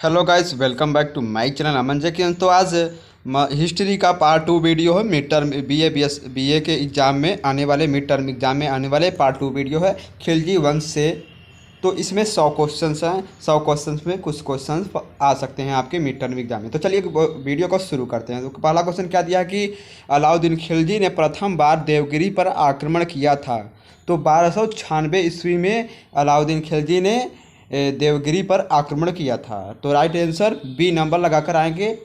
Hello guys, welcome back to my channel Aman जैकिन। तो आज हिस्ट्री का पार्ट 2 वीडियो है। मिड टर्म बी ए के एग्ज़ाम में आने वाले मिड टर्म एग्ज़ाम में आने वाले पार्ट 2 वीडियो है खिलजी वंश से। तो इसमें 100 क्वेश्चंस हैं। 100 क्वेश्चंस में कुछ क्वेश्चंस आ सकते हैं आपके मिड टर्म एग्जाम में। तो चलिए वीडियो को शुरू करते हैं। तो पहला क्वेश्चन क्या दिया कि अलाउद्दीन खिलजी ने प्रथम बार देवगिरी पर आक्रमण किया था। तो 1296 ईस्वी में अलाउद्दीन खिलजी ने देवगिरी पर आक्रमण किया था। तो राइट आंसर बी नंबर लगाकर आएंगे।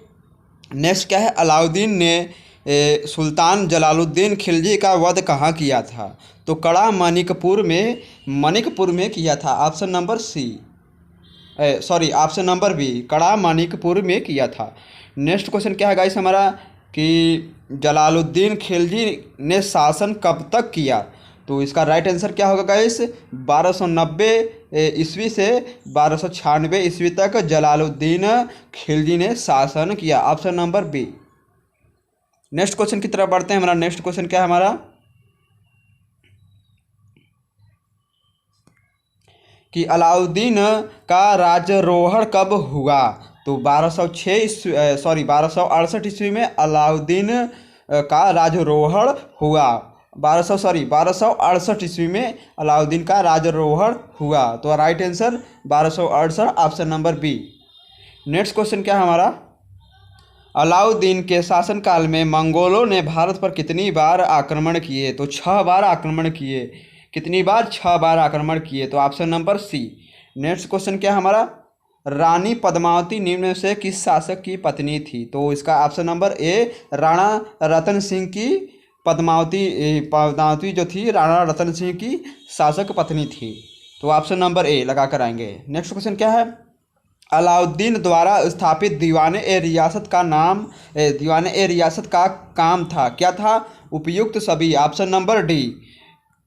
नेक्स्ट क्या है, अलाउद्दीन ने सुल्तान जलालुद्दीन खिलजी का वध कहाँ किया था। तो कड़ा मणिकपुर में किया था। Option number option number B, Kara Manikpur में किया था। नेक्स्ट क्वेश्चन क्या है गाइस हमारा कि जलालुद्दीन खिलजी ने शासन कब तक किया। तो इसका राइट आंसर क्या होगा गाइस, 1290 ईस्वी से 1296 ईस्वी तक जलालुद्दीन खिलजी ने शासन किया। Option number B. Next question की तरफ बढ़ते हैं। हमारा नेक्स्ट क्वेश्चन क्या है हमारा कि अलाउद्दीन का राज्यारोहण कब हुआ। तो 1268 ईस्वी में अलाउद्दीन का राज्यारोहण हुआ। 1268 ईस्वी में अलाउद्दीन का राज्यारोहण हुआ। तो right answer 1268, option number B. Next question क्या है हमारा, अलाउद्दीन के शासनकाल में मंगोलों ने भारत पर कितनी बार आक्रमण किए। तो 6 बार आक्रमण किए। कितनी बार, 6 बार आक्रमण किए। तो option number C. Next question क्या है हमारा, रानी पद्मावती निम्न में से किस शासक की पत्नी थी। तो इसका ऑप्शन नंबर ए, राणा रतन सिंह की पद्मावती जो थी राणा रतन सिंह की शासक पत्नी थी। तो ऑप्शन नंबर ए लगा कर आएंगे। नेक्स्ट क्वेश्चन क्या है, अलाउद्दीन द्वारा स्थापित दीवाने ए रियासत का काम था, क्या था। उपयुक्त सभी। ऑप्शन नंबर डी,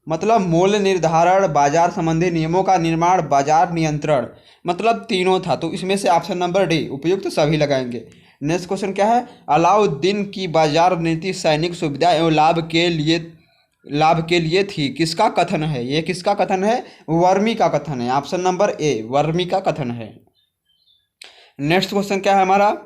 मतलब मूल्य निर्धारण, बाजार संबंधी नियमों का निर्माण, बाजार नियंत्रण, मतलब तीनों था। तो इसमें से ऑप्शन नंबर डी, उपयुक्त सभी लगाएंगे। नेक्स्ट क्वेश्चन क्या है, अलाउद्दीन की बाजार नीति सैनिक सुविधा एवं लाभ के लिए थी, किसका कथन है। ये किसका कथन है, वर्मी का कथन है। ऑप्शन नंबर ए, वर्मी का कथन है। नेक्स्ट क्वेश्चन क्या है हमारा,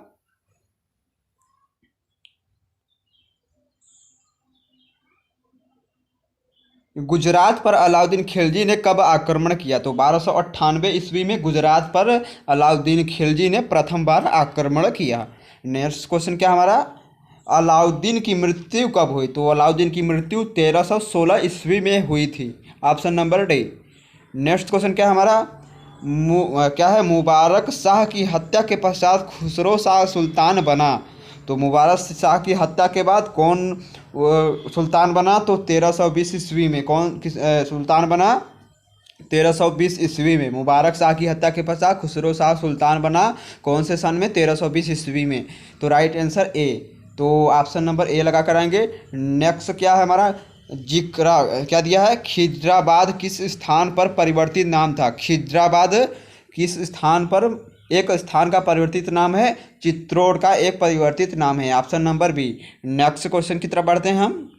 गुजरात पर अलाउद्दीन खिलजी ने कब आक्रमण किया। तो 1298 ईस्वी में गुजरात पर अलाउद्दीन खिलजी ने प्रथम बार आक्रमण किया। नेक्स्ट क्वेश्चन क्या हमारा, अलाउद्दीन की मृत्यु कब हुई। तो अलाउद्दीन की मृत्यु 1316 ईस्वी में हुई थी। Option number D. Next question क्या हमारा, क्या है, मुबारक शाह की हत्या के पश्चात खुसरो शाह सुल्तान बना। तो मुबारक शाह की हत्या के बाद कौन सुल्तान बना। तो 1320 ईस्वी में कौन सुल्तान बना, 1320 ईस्वी में। मुबारक शाह की हत्या के पश्चात खुसरो शाह सुल्तान बना, कौन से सन में, 1320 ईस्वी में। तो राइट आंसर ए। तो ऑप्शन नंबर ए लगा कर आएंगे। नेक्स्ट क्या है हमारा, जिक्रा क्या दिया है, खिजराबाद किस स्थान पर परिवर्तित नाम था। खिजराबाद किस स्थान पर, एक स्थान का परिवर्तित नाम है, चित्तौड़ का एक परिवर्तित नाम है। Option number B. Next question की तरफ बढ़ते हैं हम।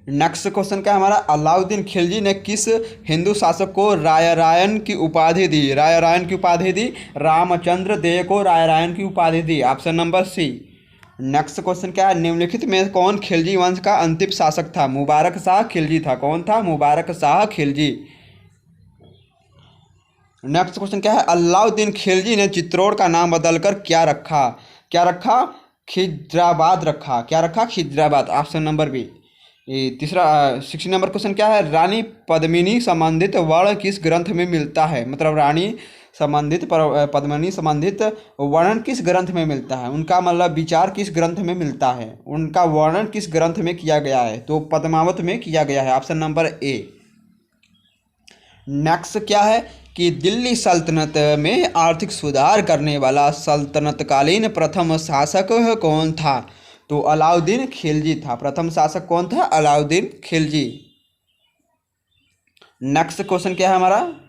नेक्स्ट क्वेश्चन क्या है हमारा, अलाउद्दीन खिलजी ने किस हिंदू शासक को रायरायन की उपाधि दी। रायरायन की उपाधि दी, रामचंद्र देव को रायरायन की उपाधि दी। Option number C. Next question क्या है, निम्नलिखित में कौन खिलजी वंश का अंतिम शासक था। मुबारक शाह खिलजी था। कौन था, मुबारक शाह खिलजी। नेक्स्ट क्वेश्चन क्या है, अलाउद्दीन खिलजी ने चित्तौड़ का नाम बदलकर क्या रखा। क्या रखा, खिजराबाद रखा। क्या रखा, खिजराबाद। Option number B. ये तीसरा 60 नंबर क्वेश्चन क्या है, रानी पद्मिनी संबंधित वर्ण किस ग्रंथ में मिलता है। मतलब रानी संबंधित पद्मिनी संबंधित वर्णन किस ग्रंथ में मिलता है, उनका मतलब विचार किस ग्रंथ में मिलता है, उनका वर्णन किस ग्रंथ में किया गया है। तो पद्मावत में किया गया है। Option number A. नेक्स्ट क्या है कि दिल्ली सल्तनत में आर्थिक सुधार करने वाला सल्तनतकालीन प्रथम शासक कौन था। तो अलाउद्दीन खिलजी था। प्रथम शासक कौन था, अलाउद्दीन खिलजी। नेक्स्ट क्वेश्चन क्या है हमारा,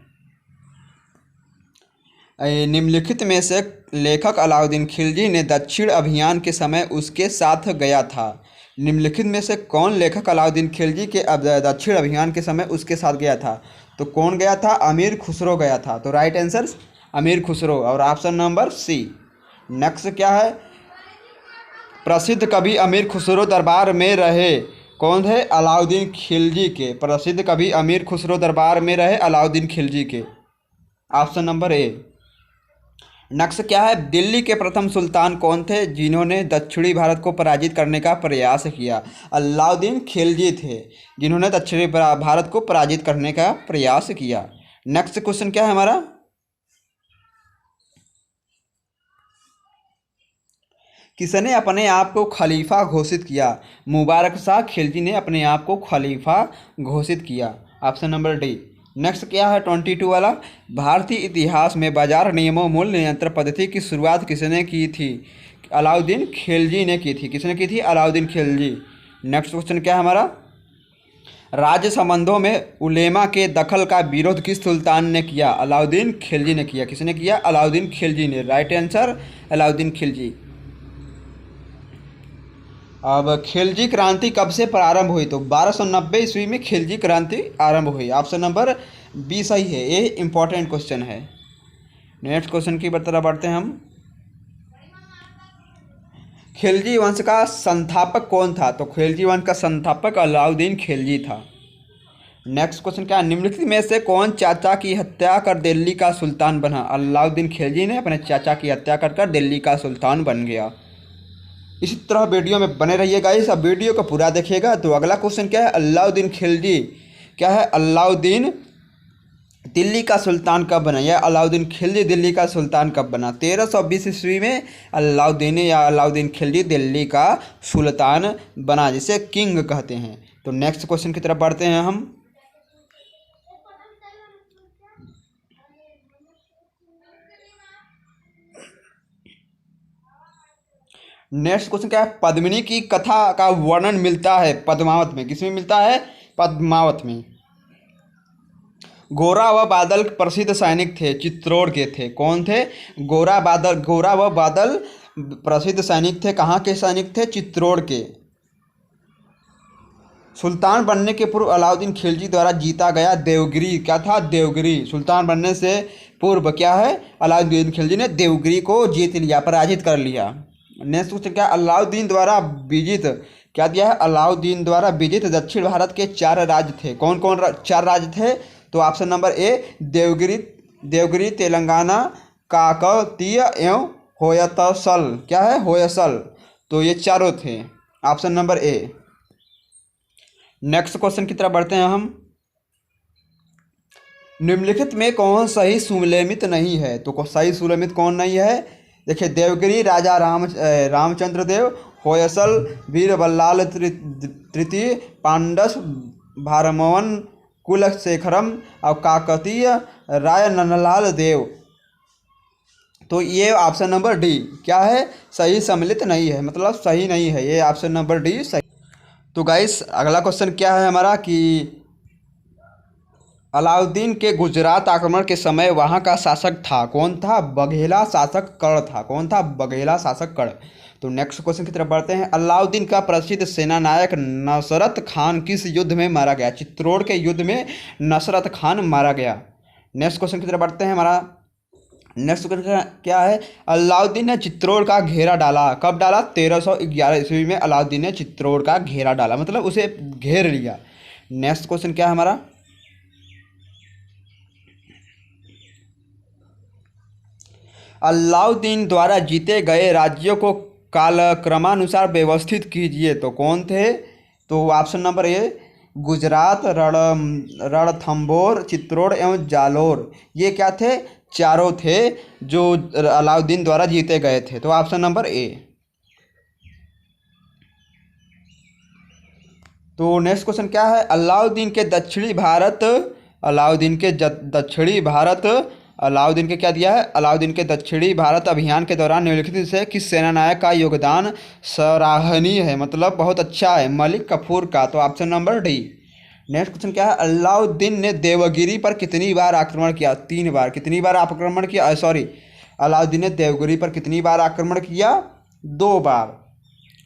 निम्नलिखित में से लेखक अलाउद्दीन खिलजी ने दक्षिण अभियान के समय उसके साथ गया था। निम्नलिखित में से कौन लेखक अलाउद्दीन खिलजी के दक्षिण अभियान के समय उसके साथ गया था? तो कौन गया था? अमीर खुसरो गया था। तो राइट आंसर अमीर खुसरो और ऑप्शन नंबर सी। नेक्स्ट क्या है? प्रसिद्ध कवि अमीर खुसरो दरबार में रहे, कौन है? अलाउद्दीन खिलजी के। प्रसिद्ध कवि अमीर खुसरो दरबार में रहे अलाउद्दीन खिलजी के, ऑप्शन नंबर ए। नेक्स्ट क्या है? दिल्ली के प्रथम सुल्तान कौन थे जिन्होंने दक्षिणी भारत को पराजित करने का प्रयास किया? अलाउद्दीन खिलजी थे जिन्होंने दक्षिणी भारत को पराजित करने का प्रयास किया। नेक्स्ट क्वेश्चन क्या है हमारा? किसने अपने आप को खलीफा घोषित किया? मुबारक शाह खिलजी ने अपने आप को खलीफा घोषित किया, ऑप्शन नंबर डी। नेक्स्ट क्या है? 22 वाला, भारतीय इतिहास में बाजार नियमों मूल्य नियंत्रण पद्धति की शुरुआत किसने की थी? अलाउद्दीन खिलजी ने की थी। किसने की थी? अलाउद्दीन खिलजी। नेक्स्ट क्वेश्चन क्या है हमारा? राज्य संबंधों में उलेमा के दखल का विरोध किस सुल्तान ने किया? अलाउद्दीन खिलजी ने किया। किसने किया? अलाउद्दीन खिलजी ने। Right answer Alauddin Khilji. अब खिलजी क्रांति कब से प्रारंभ हुई? तो 1290 ईस्वी में खिलजी क्रांति आरंभ हुई, ऑप्शन नंबर बी सही है। ये इंपॉर्टेंट क्वेश्चन है। नेक्स्ट क्वेश्चन की तरफ बढ़ते हैं हम। खिलजी वंश का संस्थापक कौन था? तो खिलजी वंश का संस्थापक अलाउद्दीन खिलजी था। नेक्स्ट क्वेश्चन क्या है? निम्नलिखित में से कौन चाचा की हत्या कर दिल्ली का सुल्तान बना? अलाउद्दीन खिलजी ने अपने चाचा की हत्या कर दिल्ली का सुल्तान बन गया। इसी तरह वीडियो में बने रहिएगा, इस वीडियो को पूरा देखिएगा। तो अगला क्वेश्चन क्या है? अलाउद्दीन खिलजी क्या है? अलाउद्दीन दिल्ली का सुल्तान कब बना? या अलाउद्दीन खिलजी दिल्ली का सुल्तान कब बना? 1320 ईस्वी में अलाउद्दीन खिलजी दिल्ली का सुल्तान बना, जिसे किंग कहते हैं। तो नेक्स्ट क्वेश्चन की तरफ बढ़ते हैं हम। नेक्स्ट क्वेश्चन क्या है? पद्मिनी की कथा का वर्णन मिलता है पद्मावत में, किसमें मिलता है? पद्मावत में। गोरा व बादल प्रसिद्ध सैनिक थे, चित्तौड़ के थे। कौन थे? गोरा व बादल प्रसिद्ध सैनिक थे। कहाँ के सैनिक थे? चित्तौड़ के। सुल्तान बनने के पूर्व अलाउद्दीन खिलजी द्वारा जीता गया देवगिरी क्या था? देवगिरी। सुल्तान बनने से पूर्व क्या है? अलाउद्दीन खिलजी ने देवगिरी को जीत लिया, पराजित कर लिया। नेक्स्ट क्वेश्चन क्या? अलाउद्दीन द्वारा विजित क्या दिया है? अलाउद्दीन द्वारा विजित दक्षिण भारत के 4 राज्य थे। कौन कौन 4 राज्य थे? तो option number A Devagiri, Telangana, Kakatiya एवं होयसल। क्या है? होयसल। तो ये चारों थे, option number A. Next question की तरफ बढ़ते हैं हम। निम्नलिखित में कौन सही सुमेलित नहीं है? तो सही सुमेलित कौन नहीं है? देखिए, देवगिरी राजा रामचंद्र देव, होयसल वीर बल्लाल तृतीय, पांडस भारमवन कुलशेखरम और काकतीय राय नंदलाल देव। तो ये ऑप्शन नंबर डी क्या है? सही सम्मिलित नहीं है, मतलब सही नहीं है। ये ऑप्शन नंबर डी सही। तो गाइस अगला क्वेश्चन क्या है हमारा कि अलाउद्दीन के गुजरात आक्रमण के समय वहाँ का शासक था, कौन था? बघेला शासक कर्ण था। कौन था? बघेला शासक कर्ण। तो नेक्स्ट क्वेश्चन की तरफ बढ़ते हैं। अलाउद्दीन का प्रसिद्ध सेनानायक नसरत खान किस युद्ध में मारा गया? चित्तौड़ के युद्ध में नसरत खान मारा गया। नेक्स्ट क्वेश्चन की तरफ बढ़ते हैं हमारा। नेक्स्ट क्वेश्चन क्या है? अलाउद्दीन ने चित्तौड़ का घेरा डाला, कब डाला? 1311 ईस्वी में अलाउद्दीन ने चित्तौड़ का घेरा डाला, मतलब उसे घेर लिया। नेक्स्ट क्वेश्चन क्या है हमारा? अलाउद्दीन द्वारा जीते गए राज्यों को कालक्रमानुसार व्यवस्थित कीजिए। तो कौन थे? तो ऑप्शन नंबर ए गुजरात, रणथंभौर, चित्तौड़ एवं जालोर। ये क्या थे? चारों थे जो अलाउद्दीन द्वारा जीते गए थे। तो ऑप्शन नंबर ए। तो नेक्स्ट क्वेश्चन क्या है? अलाउद्दीन के दक्षिणी भारत अभियान के दौरान निम्नलिखित से किस सेनानायक का योगदान सराहनीय है, मतलब बहुत अच्छा है? मलिक कफूर का। तो option number D. Next question क्या है? अलाउद्दीन ने देवगिरी पर कितनी बार आक्रमण किया? 3 बार। कितनी बार आक्रमण किया? अलाउद्दीन ने देवगिरी पर कितनी बार आक्रमण किया? 2 बार।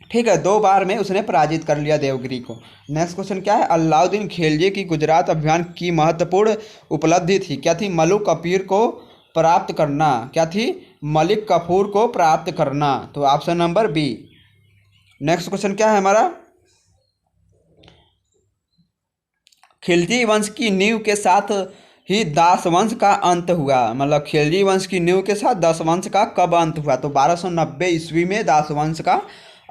ठीक है, 2 बार में उसने पराजित कर लिया देवगिरी को। नेक्स्ट क्वेश्चन क्या है, अलाउद्दीन खिलजी की गुजरात अभियान की महत्वपूर्ण उपलब्धि थी, क्या थी? मलिक कफूर को प्राप्त करना। क्या थी? मलिक कफूर को प्राप्त करना। तो option number B. Next question क्या है हमारा, खिलजी वंश की नींव के साथ ही दास वंश का अंत हुआ। मतलब खिलजी वंश की नींव के साथ दास वंश का कब अंत हुआ? तो 1290 ईस्वी में दास वंश का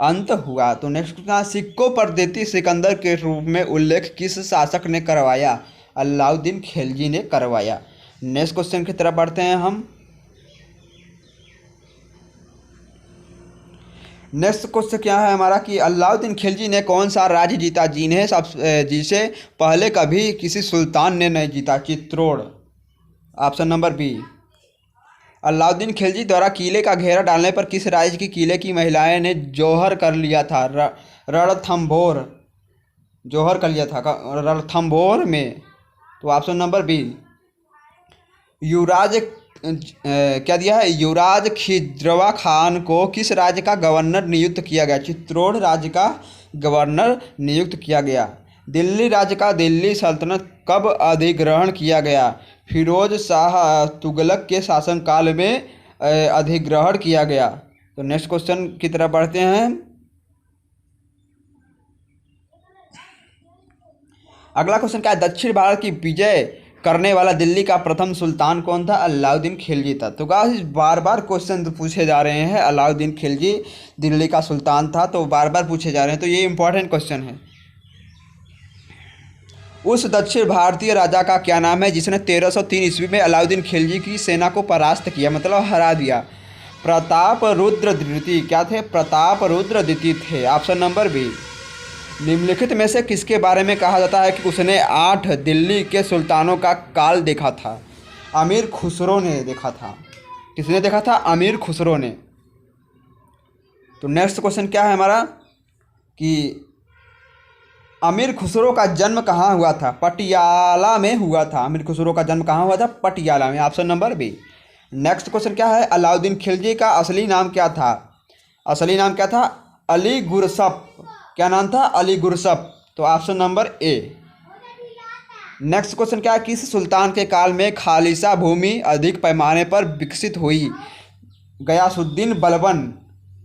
अंत हुआ। तो नेक्स्ट क्वेश्चन, सिक्कों पर देती सिकंदर के रूप में उल्लेख किस शासक ने करवाया? अलाउद्दीन खिलजी ने करवाया। नेक्स्ट क्वेश्चन की तरफ बढ़ते हैं हम। नेक्स्ट क्वेश्चन क्या है हमारा कि अलाउद्दीन खिलजी ने कौन सा राज्य जीता जिसे पहले कभी किसी सुल्तान ने नहीं जीता? Chittor. Option number B. Alauddin Khilji द्वारा किले का घेरा डालने पर किस राज्य की किले की महिलाएं ने जौहर कर लिया था? रणथंभौर। जौहर कर लिया था रणथंभौर में। तो ऑप्शन नंबर बी। युवराज क्या दिया है, युवराज खिजरवा खान को किस राज्य का गवर्नर नियुक्त किया गया? चित्तौड़ राज्य का गवर्नर नियुक्त किया गया। दिल्ली राज्य का दिल्ली सल्तनत कब अधिग्रहण किया गया? फिरोज शाह तुगलक के शासनकाल में अधिग्रहण किया गया। तो नेक्स्ट क्वेश्चन की तरफ बढ़ते हैं। अगला क्वेश्चन क्या है, दक्षिण भारत की विजय करने वाला दिल्ली का प्रथम सुल्तान कौन था? अलाउद्दीन खिलजी था। तो गाइस बार बार क्वेश्चन पूछे जा रहे हैं, अलाउद्दीन खिलजी दिल्ली का सुल्तान था, तो बार बार पूछे जा रहे हैं, तो ये इंपॉर्टेंट क्वेश्चन है। उस दक्षिण भारतीय राजा का क्या नाम है जिसने 1303 ईस्वी में अलाउद्दीन खिलजी की सेना को परास्त किया, मतलब हरा दिया? प्रताप रुद्र द्वितीय। क्या थे? प्रताप रुद्र द्वितीय थे। Option number B. निम्नलिखित में से किसके बारे में कहा जाता है कि उसने 8 दिल्ली के सुल्तानों का काल देखा था? अमीर खुसरो ने देखा था। किसने देखा था? अमीर खुसरो ने। तो नेक्स्ट क्वेश्चन क्या है हमारा कि अमीर खुसरो का जन्म कहाँ हुआ था? पटियाला में हुआ था। अमीर खुसरो का जन्म कहाँ हुआ था? पटियाला में। Option number B. Next question क्या है, अलाउद्दीन खिलजी का असली नाम क्या था? असली नाम क्या था? अली गुरसप। क्या नाम था? अली गुरसप। तो option number A. Next question क्या है, किस सुल्तान के काल में खालिसा भूमि अधिक पैमाने पर विकसित हुई? गयासुद्दीन बलबन।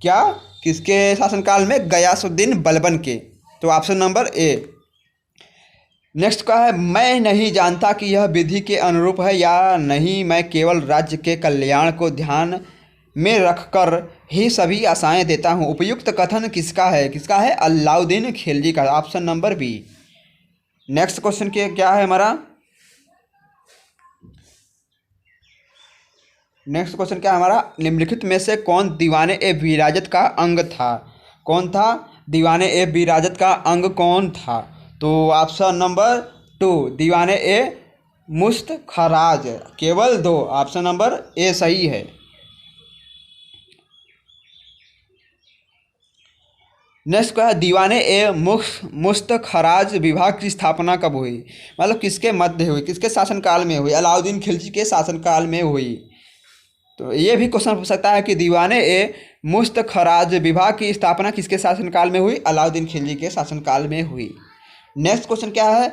क्या? किसके शासनकाल में? गयासुद्दीन बलबन के। तो ऑप्शन नंबर ए। नेक्स्ट का है, मैं नहीं जानता कि यह विधि के अनुरूप है या नहीं, मैं केवल राज्य के कल्याण को ध्यान में रखकर ही सभी आशाएं देता हूं। उपयुक्त कथन किसका है? किसका है? अलाउद्दीन खिलजी का। Option number B. Next question क्या है हमारा, नेक्स्ट क्वेश्चन क्या है हमारा, निम्नलिखित में से कौन दीवाने ए विराजत का अंग था? कौन था दीवाने ए विराजत का अंग? कौन था? तो ऑप्शन नंबर 2 दीवाने ए मुस्तखराज। केवल 2। ऑप्शन नंबर ए सही है। नेक्स्ट क्या है, दीवाने ए मुस्तखराज विभाग की स्थापना कब हुई? मतलब किसके मध्य हुई, किसके शासनकाल में हुई? अलाउद्दीन खिलजी के शासनकाल में हुई। तो ये भी क्वेश्चन पूछ सकता है कि दीवाने ए मुस्तखराज विभाग की स्थापना किसके शासनकाल में हुई? अलाउद्दीन खिलजी के शासनकाल में हुई। नेक्स्ट क्वेश्चन क्या है,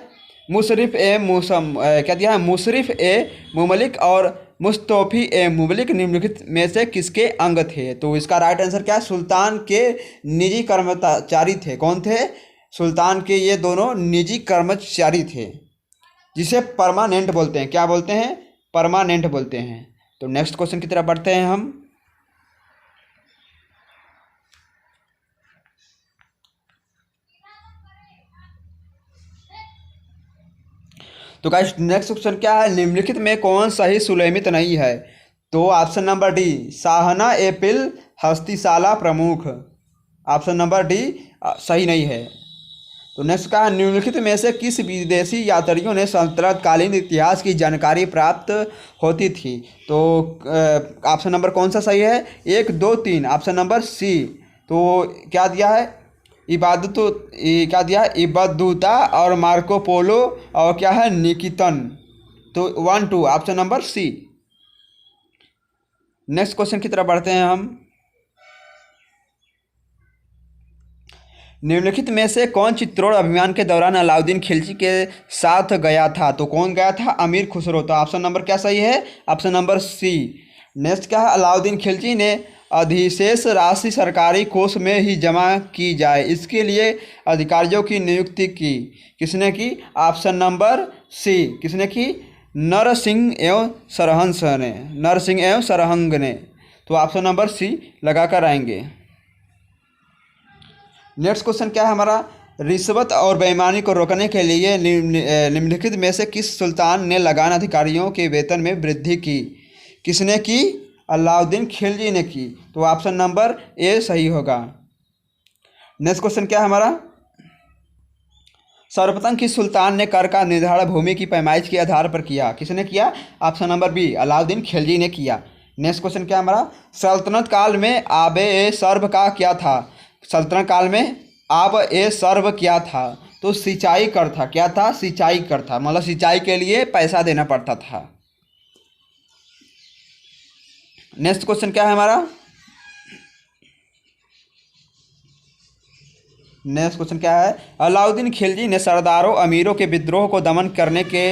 मुशरिफ ए क्या दिया है, मुशरिफ ए मुमलिक और मुस्तौफी ए मुमलिक निम्नलिखित में से किसके अंग थे? तो इसका राइट आंसर क्या है, सुल्तान के निजी कर्मचारी थे। कौन थे? सुल्तान के ये दोनों निजी कर्मचारी थे, जिसे परमानेंट बोलते हैं। क्या बोलते हैं? परमानेंट बोलते हैं। तो नेक्स्ट क्वेश्चन की तरफ बढ़ते हैं हम। तो गाइस नेक्स्ट क्वेश्चन क्या है, निम्नलिखित में कौन सही सुलेमित नहीं है? तो ऑप्शन नंबर डी शाहना एपिल हस्तिशाला प्रमुख। ऑप्शन नंबर डी सही नहीं है। तो नेक्स्ट क्या है, निम्नलिखित में से किस विदेशी यात्रियों ने सल्तनतकालीन इतिहास की जानकारी प्राप्त होती थी? तो ऑप्शन नंबर कौन सा सही है? 1 2 3। Option number C. तो क्या दिया है, क्या दिया है, इबदूता और मार्को पोलो और क्या है, निकितन। तो 1 2 option number C. Next question की तरफ बढ़ते हैं हम। निम्नलिखित में से कौन चित्तौड़ अभियान के दौरान अलाउद्दीन खिलजी के साथ गया था? तो कौन गया था? अमीर खुसरो। तो ऑप्शन नंबर क्या सही है? Option number C. नेक्स्ट क्या है? अलाउद्दीन खिलजी ने अधिशेष राशि सरकारी कोष में ही जमा की जाए, इसके लिए अधिकारियों की नियुक्ति की। किसने की? Option number C. किसने की? नरसिंह एवं सरहंस ने। नरसिंह एवं सरहंग ने। तो ऑप्शन नंबर सी लगा कर आएंगे। नेक्स्ट क्वेश्चन क्या है हमारा? रिश्वत और बेईमानी को रोकने के लिए निम्नलिखित में से किस सुल्तान ने लगान अधिकारियों के वेतन में वृद्धि की? किसने की? अलाउद्दीन खिलजी ने की। तो ऑप्शन नंबर ए सही होगा। नेक्स्ट क्वेश्चन क्या है हमारा? सर्वप्रथम किस सुल्तान ने कर का निर्धारण भूमि की पैमाइश के आधार पर किया? किसने किया? Option number B. Alauddin Khilji ने किया। नेक्स्ट क्वेश्चन क्या हमारा? सल्तनत काल में आब ए सर्व का क्या था? सल्तनत काल में आब ए सर्व क्या था? तो सिंचाई कर था। क्या था? सिंचाई कर था, मतलब सिंचाई के लिए पैसा देना पड़ता था। नेक्स्ट क्वेश्चन क्या है हमारा? नेक्स्ट क्वेश्चन क्या है? अलाउद्दीन खिलजी ने सरदारों अमीरों के विद्रोह को दमन करने के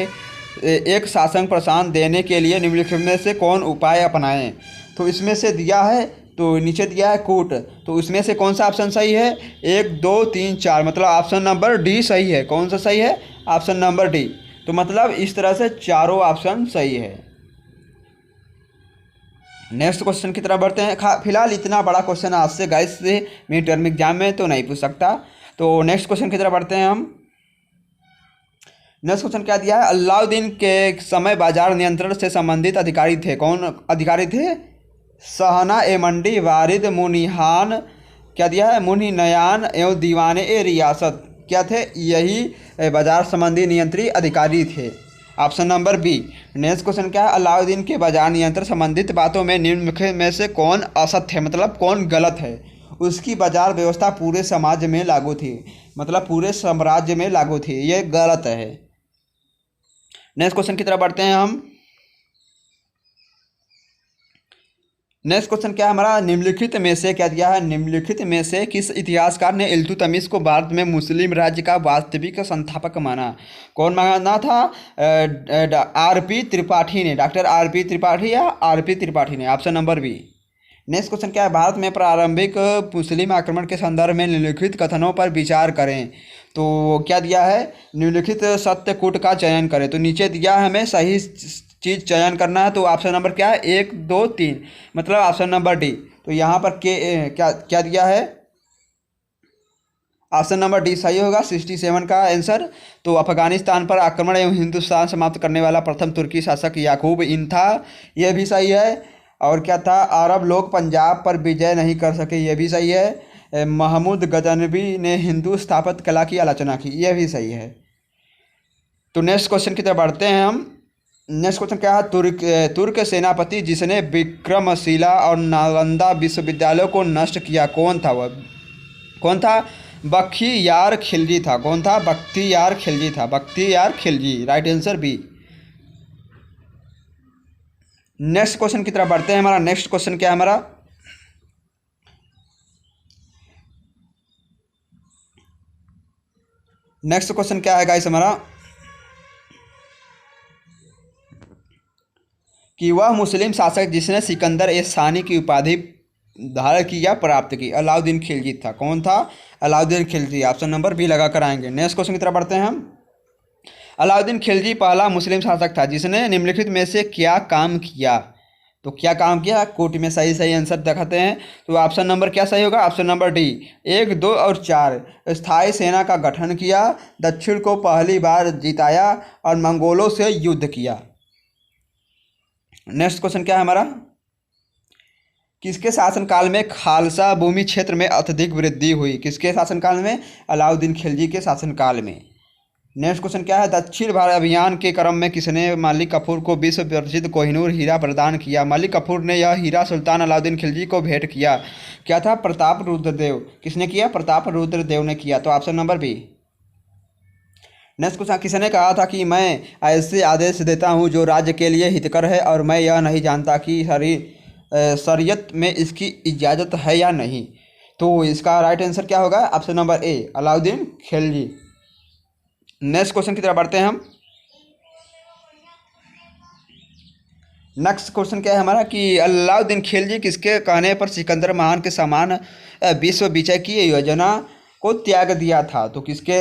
एक शासन प्रशासन देने के लिए निम्नलिखित में से कौन उपाय अपनाएं? तो इसमें से दिया है, तो नीचे दिया है कूट। तो इसमें से कौन सा ऑप्शन सही है? 1 2 3 4, मतलब ऑप्शन नंबर डी सही है। कौन सा सही है? Option number D. तो मतलब इस तरह से चारों ऑप्शन सही है। नेक्स्ट क्वेश्चन की तरफ बढ़ते हैं। फिलहाल इतना बड़ा क्वेश्चन आज से गाइस से मिड टर्म एग्जाम में तो नहीं पूछ सकता। तो नेक्स्ट क्वेश्चन की तरफ बढ़ते हैं हम। नेक्स्ट क्वेश्चन क्या दिया है? अलाउद्दीन के समय बाजार नियंत्रण से संबंधित अधिकारी थे। कौन अधिकारी थे? सहना ए मंडी, वारिद, मुनिहान, क्या दिया है? मुनि नयान एवं दीवाने ए रियासत, क्या थे? यही बाजार संबंधी नियंत्री अधिकारी थे। Option number B. Next question क्या है? अलाउद्दीन के बाजार नियंत्रण संबंधित बातों में निम्नलिखित में से कौन असत्य है, मतलब कौन गलत है? उसकी बाजार व्यवस्था पूरे समाज में लागू थी, मतलब पूरे साम्राज्य में लागू थी, ये गलत है। नेक्स्ट क्वेश्चन की तरफ बढ़ते हैं हम। नेक्स्ट क्वेश्चन क्या है हमारा? निम्नलिखित में से क्या दिया है? निम्नलिखित में से किस इतिहासकार ने इल्तुतमिश को भारत में मुस्लिम राज्य का वास्तविक संस्थापक माना? कौन माना था? आर.पी. त्रिपाठी ने। Doctor RP. त्रिपाठी या आर.पी. त्रिपाठी ने। Option number B. Next question क्या है? भारत में प्रारंभिक मुस्लिम आक्रमण के संदर्भ में निम्नलिखित कथनों पर विचार करें। तो क्या दिया है? निम्नलिखित सत्य कूट का चयन करें। तो नीचे दिया है हमें सही चीज़ चयन करना है। तो ऑप्शन नंबर क्या है? 1 2 3, मतलब ऑप्शन नंबर डी। तो यहाँ पर क्या क्या दिया है? ऑप्शन नंबर डी सही होगा। 67 का आंसर। तो अफगानिस्तान पर आक्रमण एवं हिंदुस्तान समाप्त करने वाला प्रथम तुर्की शासक याकूब इन था, यह भी सही है। और क्या था? अरब लोग पंजाब पर विजय नहीं कर सके, यह भी सही है। महमूद गजनवी ने हिंदू स्थापत्य कला की आलोचना की, यह भी सही है। तो नेक्स्ट क्वेश्चन की तरफ बढ़ते हैं हम। नेक्स्ट क्वेश्चन क्या है? तुर्क सेनापति जिसने विक्रमशिला और नालंदा विश्वविद्यालयों को नष्ट किया, कौन था वह? कौन था? बख्तियार खिलजी था। कौन था? बख्तियार खिलजी था। Bakhtiyar Khilji, right answer B. Next question की तरफ बढ़ते हैं। हमारा नेक्स्ट क्वेश्चन क्या है हमारा? नेक्स्ट क्वेश्चन क्या है गाइस हमारा? कि वह मुस्लिम शासक जिसने सिकंदर ए सानी की उपाधि धारण की या प्राप्त की? अलाउद्दीन खिलजी था। कौन था? Alauddin Khilji. Option number B लगा कर आएंगे। नेक्स्ट क्वेश्चन की तरफ बढ़ते हैं हम। अलाउद्दीन खिलजी पहला मुस्लिम शासक था जिसने निम्नलिखित में से क्या काम किया? तो क्या काम किया? कोट में सही सही आंसर दिखाते हैं। तो ऑप्शन नंबर क्या सही होगा? Option number D. 1 2 और 4, स्थायी सेना का गठन किया, दक्षिण को पहली बार जिताया और मंगोलों से युद्ध किया। नेक्स्ट क्वेश्चन क्या है हमारा? किसके शासनकाल में खालसा भूमि क्षेत्र में अत्यधिक वृद्धि हुई? किसके शासनकाल में? अलाउद्दीन खिलजी के शासनकाल में। नेक्स्ट क्वेश्चन क्या है? दक्षिण भारत अभियान के क्रम में किसने मलिक कफूर को विश्व प्रसिद्ध कोहिनूर हीरा प्रदान किया? मलिक कफूर ने यह हीरा सुल्तान अलाउद्दीन खिलजी को भेंट किया। क्या था? प्रताप रुद्रदेव। किसने किया? प्रताप रुद्रदेव ने किया। तो option number B. Next question, किसने कहा था कि मैं ऐसे आदेश देता हूं जो राज्य के लिए हितकर है और मैं यह नहीं जानता कि शरीयत में इसकी इजाज़त है या नहीं? तो इसका राइट आंसर क्या होगा? ऑप्शन नंबर ए, अलाउद्दीन खिलजी। नेक्स्ट क्वेश्चन की तरफ बढ़ते हैं हम। नेक्स्ट क्वेश्चन क्या है हमारा कि अलाउद्दीन खिलजी किसके कहने पर सिकंदर महान के समान विश्व विजय की योजना को त्याग दिया था? तो किसके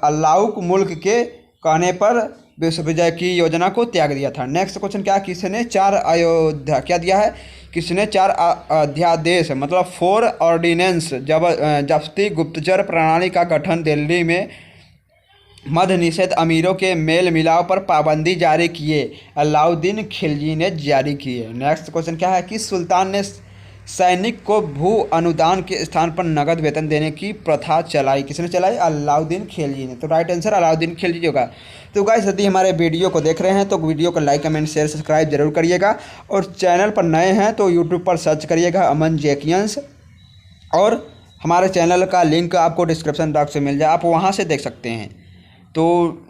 अलाउक मुल्क के कहने पर विश्व विजय की योजना को त्याग दिया था? नेक्स्ट क्वेश्चन क्या है, किसने 4 अयोध्या क्या दिया है? किसने 4 अध्यादेश मतलब 4 ऑर्डिनेंस जब्ती गुप्तचर प्रणाली का गठन दिल्ली में मद निषेध अमीरों के मेल मिलाप पर पाबंदी जारी किए? अलाउद्दीन खिलजी ने जारी किए। नेक्स्ट क्वेश्चन क्या है कि सुल्तान ने सैनिक को भू अनुदान के स्थान पर नगद वेतन देने की प्रथा चलाई? किसने चलाई? अलाउद्दीन खिलजी ने। तो राइट आंसर अलाउद्दीन खिलजी होगा। तो गाइस यदि हमारे वीडियो को देख रहे हैं तो वीडियो को लाइक कमेंट शेयर सब्सक्राइब जरूर करिएगा, और चैनल पर नए हैं तो यूट्यूब पर सर्च करिएगा अमन जैकियंस, और हमारे चैनल का लिंक आपको डिस्क्रिप्शन बॉक्स में मिल जाए, आप वहाँ से देख सकते हैं। तो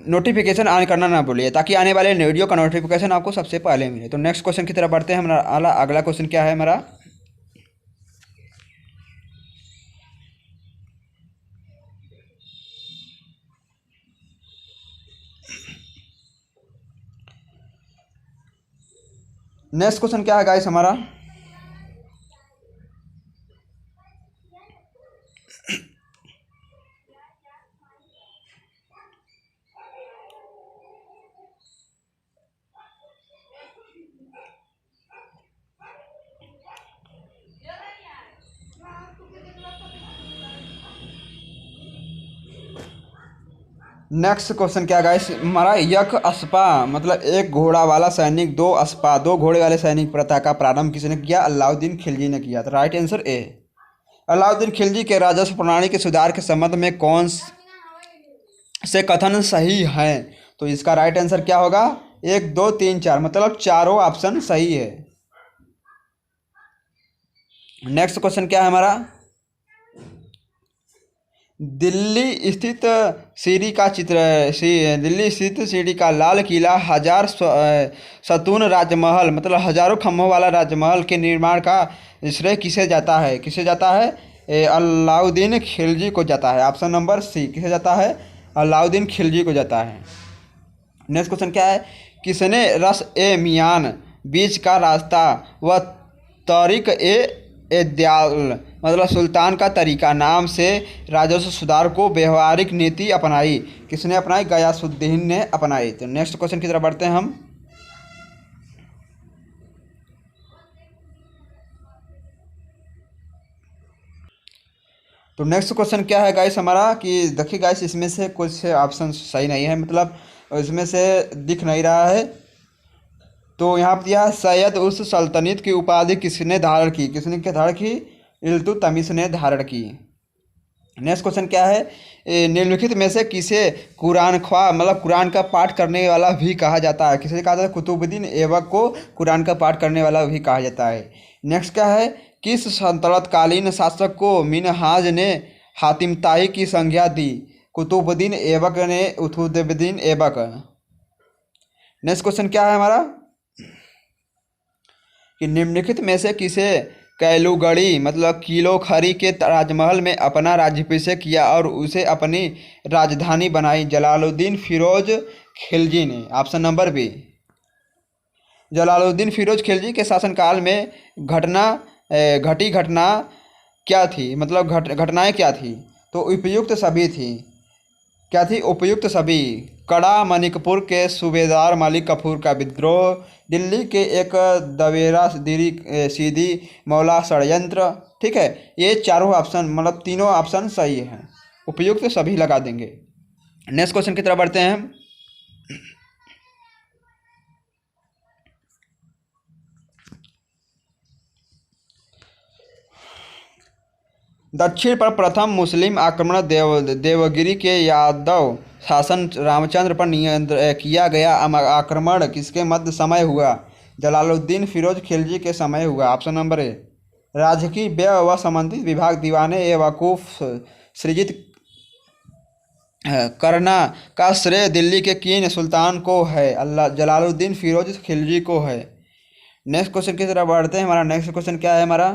नोटिफिकेशन ऑन करना ना भूलिए ताकि आने वाले वीडियो का नोटिफिकेशन आपको सबसे पहले मिले। तो नेक्स्ट क्वेश्चन की तरफ बढ़ते हैं। हमारा अगला क्वेश्चन क्या है हमारा? नेक्स्ट क्वेश्चन क्या है गाइस हमारा? नेक्स्ट क्वेश्चन क्या गाइस हमारा? यक अस्पा मतलब एक घोड़ा वाला सैनिक, दो अस्पा दो घोड़े वाले सैनिक प्रथा का प्रारंभ किसने किया? अलाउद्दीन खिलजी ने किया। तो right answer A, Alauddin Khilji के राजस्व प्रणाली के सुधार के संबंध में कौन से कथन सही हैं? तो इसका राइट आंसर क्या होगा? 1 2 3 4 मतलब चारों ऑप्शन सही है। नेक्स्ट क्वेश्चन क्या है हमारा? दिल्ली स्थित सीरी का चित्र, दिल्ली स्थित सीरी का लाल किला हजार सतून राजमहल मतलब हजारों खम्भों वाला राजमहल के निर्माण का श्रेय किसे जाता है? किसे जाता है? अलाउद्दीन खिलजी को जाता है। ऑप्शन नंबर सी, किसे जाता है? अलाउद्दीन खिलजी को जाता है। नेक्स्ट क्वेश्चन क्या है? किसने रस ए मियान बीच का रास्ता व तरीक ए दयाल मतलब सुल्तान का तरीका नाम से राजस्व सुधार को व्यवहारिक नीति अपनाई? किसने अपनाई? गयासुद्दीन ने अपनाई। तो नेक्स्ट क्वेश्चन की तरफ बढ़ते हैं हम। तो नेक्स्ट क्वेश्चन क्या है गाइस हमारा कि देखिए गाइस इसमें से कुछ ऑप्शन सही नहीं है, मतलब इसमें से दिख नहीं रहा है। तो यहाँ पर दिया सैयद उस सल्तनत की उपाधि किसने धारण की? किसने क्या धारण की? इल्तुतमिश ने धारण की। नेक्स्ट क्वेश्चन क्या है? निम्नलिखित में से किसे कुरान ख्वाह मतलब कुरान का पाठ करने वाला भी कहा जाता है? किसे कहा जाता है? कुतुबुद्दीन ऐबक को कुरान का पाठ करने वाला भी कहा जाता है। नेक्स्ट क्या है? किस सल्तनतकालीन शासक को मिनहाज ने हातिमताई की संज्ञा दी? कुतुबुद्दीन ऐबक ने कुतुबुद्दीन ऐबक। नेक्स्ट क्वेश्चन क्या है हमारा कि निम्नलिखित में से किसे कैलूगढ़ी मतलब किलोखरी के राजमहल में अपना राज्याभिषेक किया और उसे अपनी राजधानी बनाई? जलालुद्दीन फिरोज खिलजी ने। Option number B, Jalaluddin Firoz Khilji के शासनकाल में घटी घटना क्या थी मतलब घटनाएं क्या थी? तो उपयुक्त सभी थी। क्या थी? उपयुक्त सभी। कड़ा मणिकपुर के सूबेदार मलिक कफूर का विद्रोह, दिल्ली के एक दवेरा सीधी मौला षड्यंत्र। ठीक है, ये चारों ऑप्शन मतलब तीनों ऑप्शन सही हैं, उपयुक्त सभी लगा देंगे। नेक्स्ट क्वेश्चन की तरफ बढ़ते हैं हम। दक्षिण पर प्रथम मुस्लिम आक्रमण देवगिरी के यादव शासन रामचंद्र पर किया गया आक्रमण किसके मध्य समय हुआ? जलालुद्दीन फिरोज खिलजी के समय हुआ। ऑप्शन नंबर ए, राजकीय व्यय व संबंधित विभाग दीवाने ए वकूफ सृजित करना का श्रेय दिल्ली के किन सुल्तान को है? जलालुद्दीन फिरोज खिलजी को है। नेक्स्ट क्वेश्चन की तरफ बढ़ते हैं। हमारा नेक्स्ट क्वेश्चन क्या है हमारा?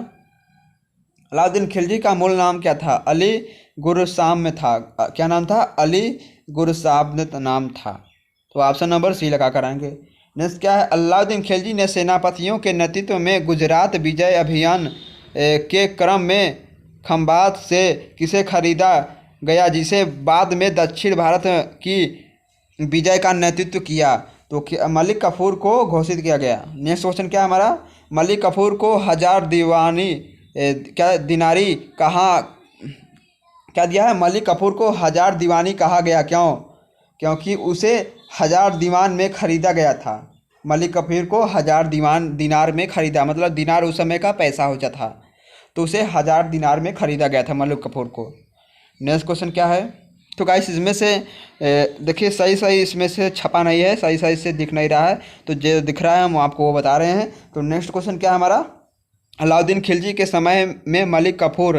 अलाउद्दीन खिलजी का मूल नाम क्या था? अली गुरसाम में था। क्या नाम था? अली गुरसाम नाम था। तो ऑप्शन नंबर सी लगा कर आएंगे। नेक्स्ट क्या है? अलाउद्दीन खिलजी ने सेनापतियों के नेतृत्व में गुजरात विजय अभियान के क्रम में खंभात से किसे खरीदा गया जिसे बाद में दक्षिण भारत की विजय का नेतृत्व किया? तो मलिक कफूर को घोषित किया गया। नेक्स्ट क्वेश्चन क्या है हमारा? मलिक कफूर को 1000 दीवानी क्या दिनारी कहाँ क्या दिया है? मलिक कफूर को 1000 दीवानी कहा गया, क्यों? क्योंकि उसे 1000 दीवान में खरीदा गया था। मलिक कफूर को 1000 दिनार में खरीदा, मतलब दिनार उस समय का पैसा होता था, तो उसे 1000 दिनार में खरीदा गया था मलिक कफूर को। नेक्स्ट क्वेश्चन क्या है? तो गाइस इसमें से देखिए सही इसमें से छपा नहीं है, सही से दिख नहीं रहा है, तो जो दिख रहा है हम आपको वो बता रहे हैं। तो नेक्स्ट क्वेश्चन क्या है हमारा? अलाउद्दीन खिलजी के समय में मलिक कफूर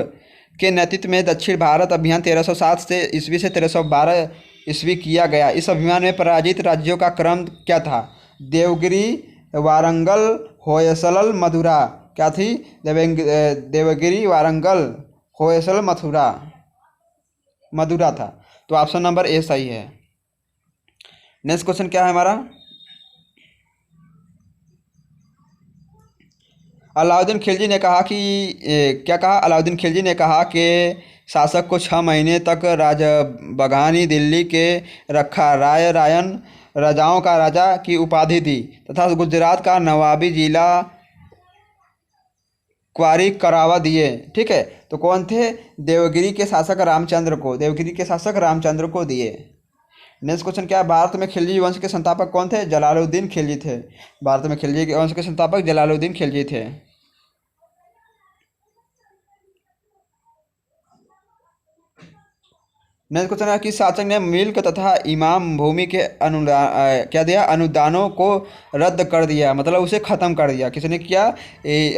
के नेतृत्व में दक्षिण भारत अभियान 1307 से ईस्वी से 1312 ईस्वी किया गया। इस अभियान में पराजित राज्यों का क्रम क्या था? देवगिरी, वारंगल, होयसल, मथुरा। क्या थी? देवगिरी, वारंगल, होयसल, मथुरा था। तो ऑप्शन नंबर ए सही है। नेक्स्ट क्वेश्चन क्या है हमारा? अलाउद्दीन खिलजी ने कहा कि क्या कहा? अलाउद्दीन खिलजी ने कहा कि शासक को 6 महीने तक राजबगानी दिल्ली के रखा, रायन राजाओं का राजा की उपाधि दी तथा गुजरात का नवाबी जिला क्वारी करावा दिए। ठीक है, तो कौन थे? देवगिरी के शासक रामचंद्र को दिए। नेक्स्ट क्वेश्चन क्या है? भारत में खिलजी वंश के संस्थापक कौन थे? जलालुद्दीन खिलजी थे। भारत में खिलजी वंश के संस्थापक जलालुद्दीन खिलजी थे। नेक्स्ट क्वेश्चन है कि शासक ने मिल्क तथा इमाम भूमि के क्या दिया? अनुदानों को रद्द कर दिया, मतलब उसे ख़त्म कर दिया। किसने किया?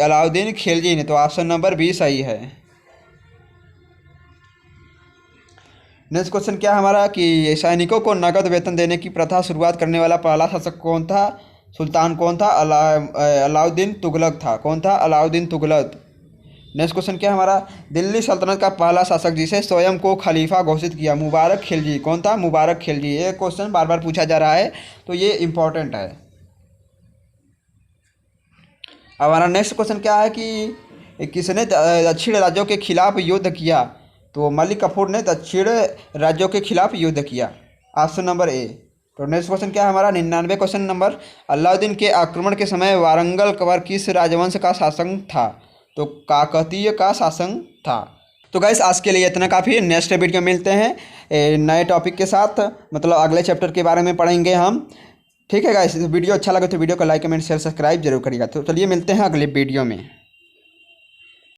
अलाउद्दीन खिलजी ने। तो ऑप्शन नंबर बी सही है। नेक्स्ट क्वेश्चन क्या हमारा? कि सैनिकों को नगद वेतन देने की प्रथा शुरुआत करने वाला पहला शासक कौन था? सुल्तान कौन था? अलाउद्दीन तुगलक था। कौन था? अलाउद्दीन तुगलक। नेक्स्ट क्वेश्चन क्या हमारा? दिल्ली सल्तनत का पहला शासक जिसे स्वयं को खलीफा घोषित किया? मुबारक खिलजी। कौन था? मुबारक खिलजी। ये क्वेश्चन बार बार पूछा जा रहा है, तो ये इम्पोर्टेंट है। अब हमारा नेक्स्ट क्वेश्चन क्या है कि किसने दक्षिण राज्यों के खिलाफ युद्ध किया? तो मलिक कफूर ने दक्षिण राज्यों के खिलाफ युद्ध किया। ऑप्शन नंबर ए। तो नेक्स्ट क्वेश्चन क्या है हमारा? 99 क्वेश्चन नंबर। अलाउद्दीन के आक्रमण के समय वारंगल पर किस राजवंश का शासन था? तो काकतीय का शासन था। तो गाइस आज के लिए इतना काफ़ी। नेक्स्ट वीडियो मिलते हैं नए टॉपिक के साथ, मतलब अगले चैप्टर के बारे में पढ़ेंगे हम। ठीक है गाइस, वीडियो अच्छा लगे तो वीडियो को लाइक, कमेंट, शेयर, सब्सक्राइब जरूर करिएगा। तो चलिए मिलते हैं अगले वीडियो में।